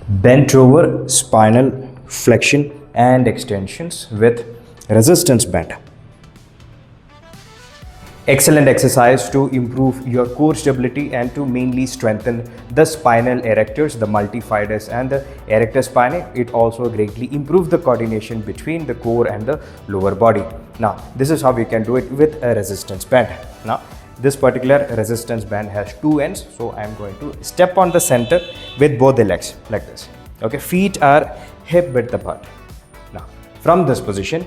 bent over spinal flexion and extensions with resistance band. Excellent exercise to improve your core stability and to mainly strengthen the spinal erectors, the multifidus and the erector spinae. It also greatly improves the coordination between the core and the lower body. Now, this is how we can do it with a resistance band. Now, this particular resistance band has two ends, so I am going to step on the center with both the legs like this. Okay, feet are hip width apart. Now, from this position,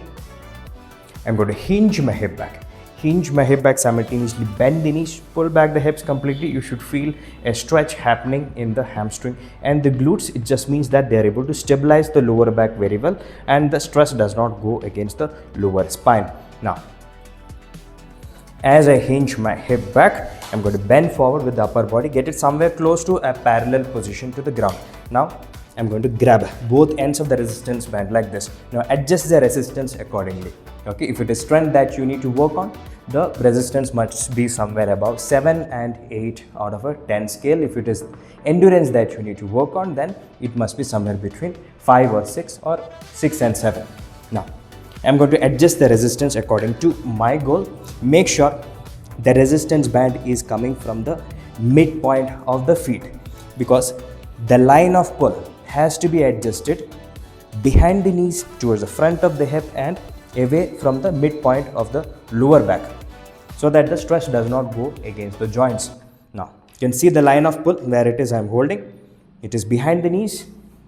I'm going to hinge my hip back. Hinge my hip back, simultaneously bend the knees, pull back the hips completely. You should feel a stretch happening in the hamstring and the glutes. It just means that they are able to stabilize the lower back very well and the stress does not go against the lower spine. Now, as I hinge my hip back, I'm going to bend forward with the upper body, get it somewhere close to a parallel position to the ground. Now, I'm going to grab both ends of the resistance band like this. Now, adjust the resistance accordingly. Okay, if it is strength that you need to work on, the resistance must be somewhere above 7 and 8 out of a 10 scale. If it is endurance that you need to work on, then it must be somewhere between 5 or 6 or 6 and 7. Now, I'm going to adjust the resistance according to my goal. Make sure the resistance band is coming from the midpoint of the feet because the line of pull has to be adjusted behind the knees towards the front of the hip and away from the midpoint of the lower back so that the stress does not go against the joints. Now, you can see the line of pull where it is I'm holding. It is behind the knees,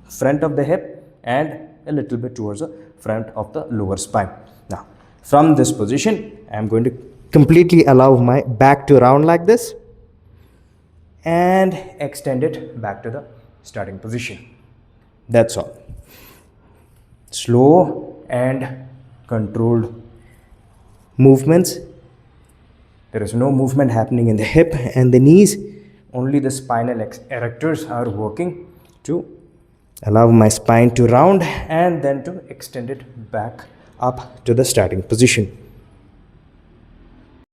front of the hip and a little bit towards the front of the lower spine. Now, from this position, I'm going to completely allow my back to round like this and extend it back to the starting position. That's all. Slow and controlled movements. There is no movement happening in the hip and the knees. Only the spinal erectors are working to allow my spine to round and then to extend it back up to the starting position.